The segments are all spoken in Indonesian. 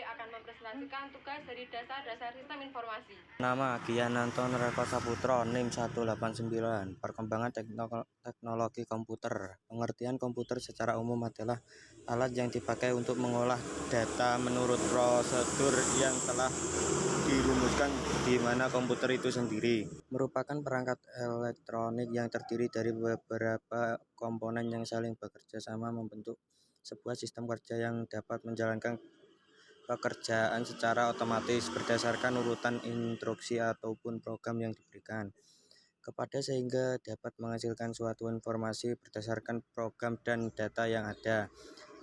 akan mempresentasikan tugas dari dasar-dasar sistem informasi. Nama Gian Anton Reko Saputra, NIM 189. Perkembangan teknologi komputer. Pengertian komputer secara umum adalah alat yang dipakai untuk mengolah data menurut prosedur yang telah dirumuskan, di mana komputer itu sendiri merupakan perangkat elektronik yang terdiri dari beberapa komponen yang saling bekerja sama membentuk sebuah sistem kerja yang dapat menjalankan pekerjaan secara otomatis berdasarkan urutan instruksi ataupun program yang diberikan kepada, sehingga dapat menghasilkan suatu informasi berdasarkan program dan data yang ada.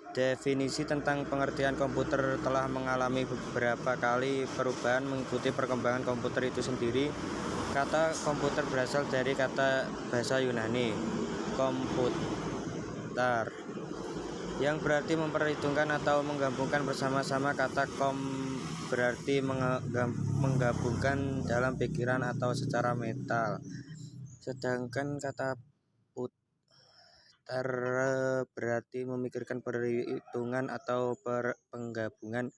Definisi tentang pengertian komputer telah mengalami beberapa kali perubahan mengikuti perkembangan komputer itu sendiri. Kata komputer berasal dari kata bahasa Yunani komputar, yang berarti memperhitungkan atau menggabungkan bersama-sama. Kata kom berarti menggabungkan dalam pikiran atau secara mental. Sedangkan kata putar berarti memikirkan, perhitungan atau penggabungan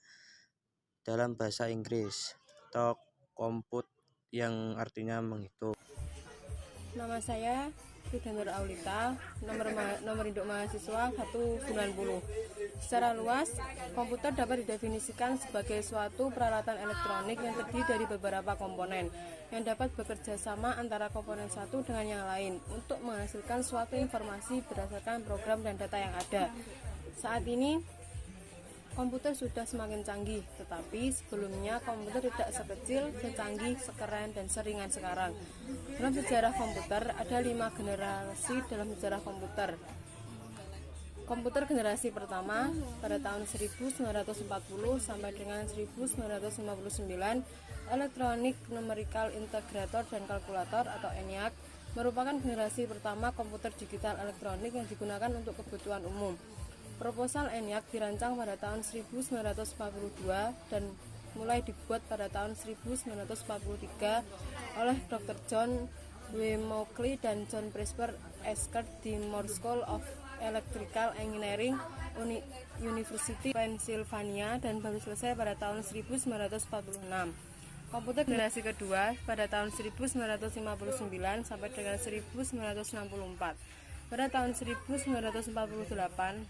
dalam bahasa Inggris. Atau komput yang artinya menghitung. Nama saya Frida Nur Aulita, nomor induk mahasiswa 190. Secara luas, komputer dapat didefinisikan sebagai suatu peralatan elektronik yang terdiri dari beberapa komponen yang dapat bekerja sama antara komponen satu dengan yang lain untuk menghasilkan suatu informasi berdasarkan program dan data yang ada. Saat ini, komputer sudah semakin canggih, tetapi sebelumnya komputer tidak sekecil, secanggih, sekeren, dan seringan sekarang. Dalam sejarah komputer, ada 5 generasi dalam sejarah komputer. Komputer generasi pertama pada tahun 1940 sampai dengan 1959, Electronic Numerical Integrator dan Kalkulator atau ENIAC merupakan generasi pertama komputer digital elektronik yang digunakan untuk kebutuhan umum. Proposal ENIAC dirancang pada tahun 1942 dan mulai dibuat pada tahun 1943 oleh Dr. John W. Mauchly dan John Presper Eckert di Moore School of Electrical Engineering, University Pennsylvania, dan baru selesai pada tahun 1946. Komputer generasi kedua pada tahun 1959 sampai dengan 1964. Pada tahun 1948,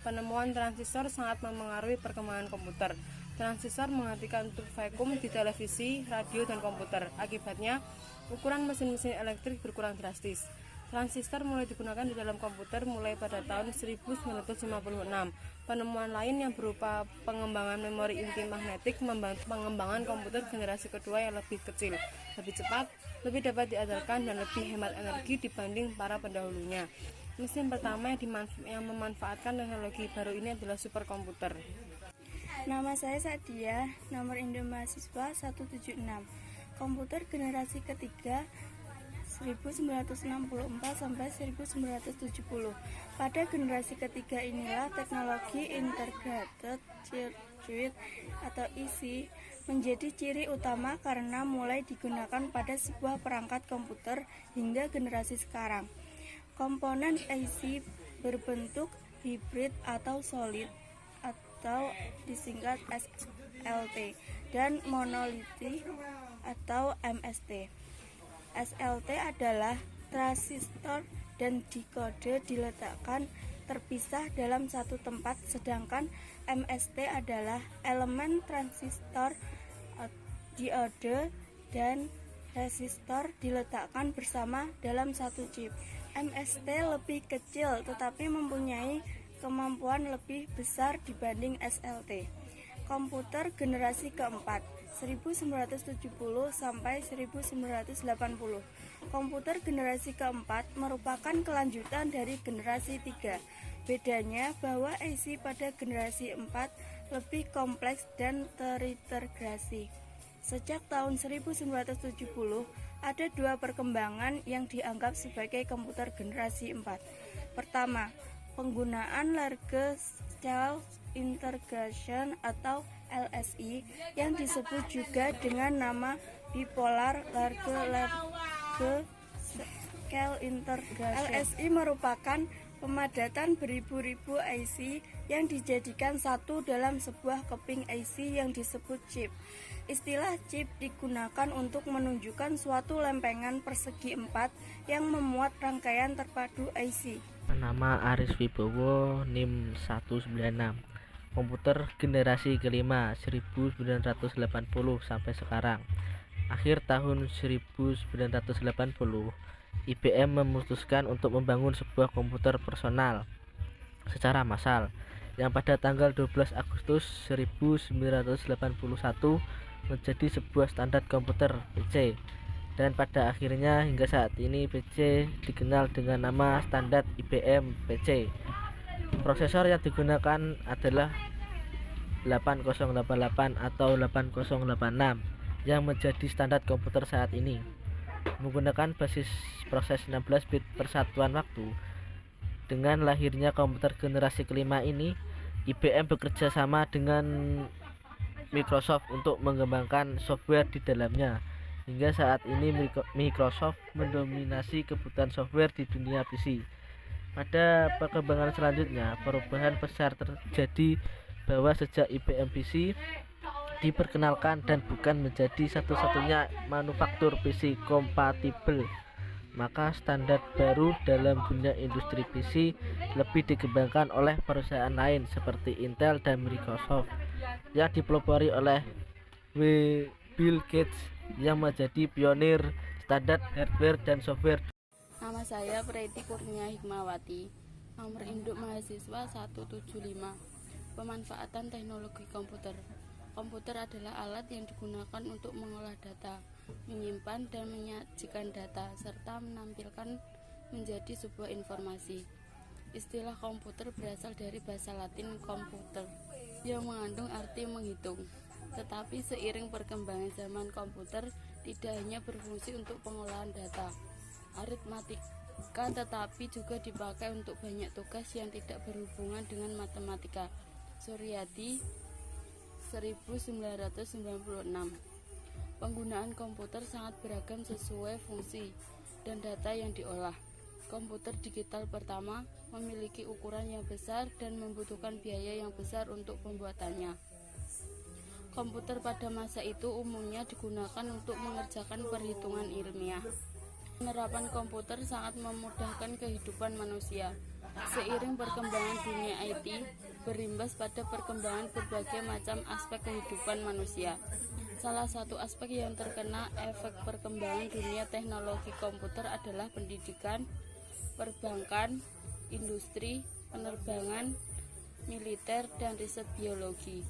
penemuan transistor sangat mempengaruhi perkembangan komputer. Transistor mengartikan untuk vakum di televisi, radio, dan komputer. Akibatnya, ukuran mesin-mesin elektrik berkurang drastis. Transistor mulai digunakan di dalam komputer mulai pada tahun 1956. Penemuan lain yang berupa pengembangan memori inti magnetik membantu pengembangan komputer generasi kedua yang lebih kecil, lebih cepat, lebih dapat diandalkan, dan lebih hemat energi dibanding para pendahulunya. Mesin pertama yang memanfaatkan teknologi baru ini adalah superkomputer. Nama saya Sadia, nomor induk mahasiswa 176. Komputer generasi ketiga 1964 sampai 1970. Pada generasi ketiga inilah teknologi Integrated Circuit atau IC menjadi ciri utama karena mulai digunakan pada sebuah perangkat komputer hingga generasi sekarang. Komponen IC berbentuk hibrid atau solid atau disingkat SLT dan monolitik atau MST. SLT adalah transistor dan dikode diletakkan terpisah dalam satu tempat, sedangkan MST adalah elemen transistor, diode, dan resistor diletakkan bersama dalam satu chip. MST lebih kecil tetapi mempunyai kemampuan lebih besar dibanding SLT. Komputer generasi keempat 1970 sampai 1980. Komputer generasi keempat merupakan kelanjutan dari generasi 3. Bedanya bahwa IC pada generasi 4 lebih kompleks dan terintegrasi. Sejak tahun 1970, ada dua perkembangan yang dianggap sebagai komputer generasi 4. Pertama, penggunaan large scale integration atau LSI yang disebut juga dengan nama bipolar large scale integration. LSI merupakan Pemadatan beribu-ribu IC yang dijadikan satu dalam sebuah keping IC yang disebut chip. Istilah chip digunakan untuk menunjukkan suatu lempengan persegi 4 yang memuat rangkaian terpadu IC. Nama Aris Wibowo, NIM 196. Komputer generasi kelima 1980 sampai sekarang. Akhir tahun 1980, IBM memutuskan untuk membangun sebuah komputer personal secara massal yang pada tanggal 12 Agustus 1981 menjadi sebuah standar komputer PC, dan pada akhirnya hingga saat ini PC dikenal dengan nama standar IBM PC. Prosesor yang digunakan adalah 8088 atau 8086 yang menjadi standar komputer saat ini, menggunakan basis proses 16 bit persatuan waktu. Dengan lahirnya komputer generasi kelima ini, IBM bekerja sama dengan Microsoft untuk mengembangkan software di dalamnya. Hingga saat ini Microsoft mendominasi kebutuhan software di dunia PC. Pada perkembangan selanjutnya, perubahan besar terjadi bahwa sejak IBM PC diperkenalkan dan bukan menjadi satu-satunya manufaktur PC kompatibel, maka standar baru dalam dunia industri PC lebih dikembangkan oleh perusahaan lain seperti Intel dan Microsoft yang dipelopori oleh Bill Gates yang menjadi pionir standar hardware dan software. Nama saya Preti Kurnia Hikmawati, nomor induk mahasiswa 175. Pemanfaatan teknologi komputer. Komputer adalah alat yang digunakan untuk mengolah data, menyimpan dan menyajikan data, serta menampilkan menjadi sebuah informasi. Istilah komputer berasal dari bahasa Latin computer, yang mengandung arti menghitung. Tetapi seiring perkembangan zaman, komputer tidak hanya berfungsi untuk pengolahan data, aritmatika, tetapi juga dipakai untuk banyak tugas yang tidak berhubungan dengan matematika. Suryadi 1996. Penggunaan komputer sangat beragam sesuai fungsi dan data yang diolah. Komputer digital pertama memiliki ukuran yang besar dan membutuhkan biaya yang besar untuk pembuatannya. Komputer pada masa itu umumnya digunakan untuk mengerjakan perhitungan ilmiah. Penerapan komputer sangat memudahkan kehidupan manusia. Seiring perkembangan dunia IT, berimbas pada perkembangan berbagai macam aspek kehidupan manusia. Salah satu aspek yang terkena efek perkembangan dunia teknologi komputer adalah pendidikan, perbankan, industri, penerbangan, militer, dan riset biologi.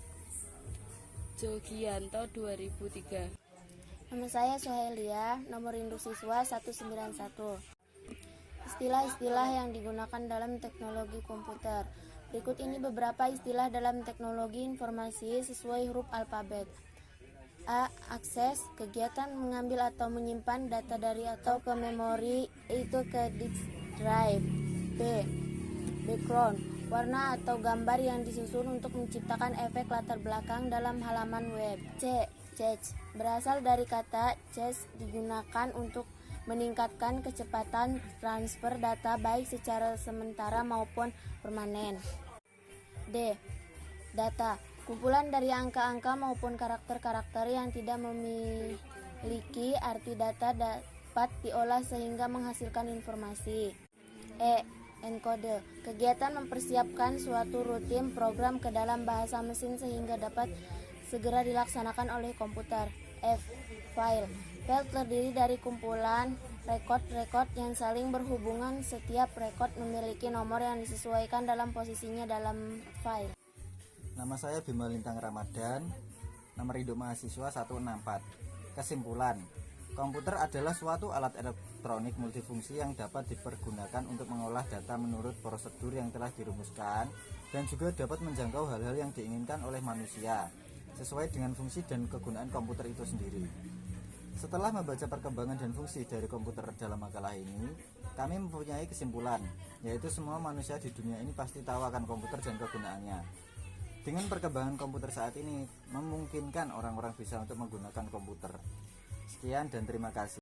Jogianto 2003. Nama saya Sohelia, nomor induk siswa 191. Istilah-istilah yang digunakan dalam teknologi komputer. Berikut ini beberapa istilah dalam teknologi informasi sesuai huruf alfabet. A. Akses, kegiatan mengambil atau menyimpan data dari atau ke memori itu ke disk drive. B. Background, warna atau gambar yang disusun untuk menciptakan efek latar belakang dalam halaman web. C. Cache, berasal dari kata cache, digunakan untuk meningkatkan kecepatan transfer data baik secara sementara maupun permanen. D. Data, kumpulan dari angka-angka maupun karakter-karakter yang tidak memiliki arti. Data dapat diolah sehingga menghasilkan informasi. E. Encode, kegiatan mempersiapkan suatu rutin program ke dalam bahasa mesin sehingga dapat segera dilaksanakan oleh komputer. F. File, file terdiri dari kumpulan rekod-rekod yang saling berhubungan. Setiap rekod memiliki nomor yang disesuaikan dalam posisinya dalam file. Nama saya Bima Lintang Ramadan, nomor induk mahasiswa 164. Kesimpulan, komputer adalah suatu alat elektronik multifungsi yang dapat dipergunakan untuk mengolah data menurut prosedur yang telah dirumuskan dan juga dapat menjangkau hal-hal yang diinginkan oleh manusia sesuai dengan fungsi dan kegunaan komputer itu sendiri. Setelah membaca perkembangan dan fungsi dari komputer dalam makalah ini, kami mempunyai kesimpulan, yaitu semua manusia di dunia ini pasti tahu akan komputer dan kegunaannya. Dengan perkembangan komputer saat ini, memungkinkan orang-orang bisa untuk menggunakan komputer. Sekian dan terima kasih.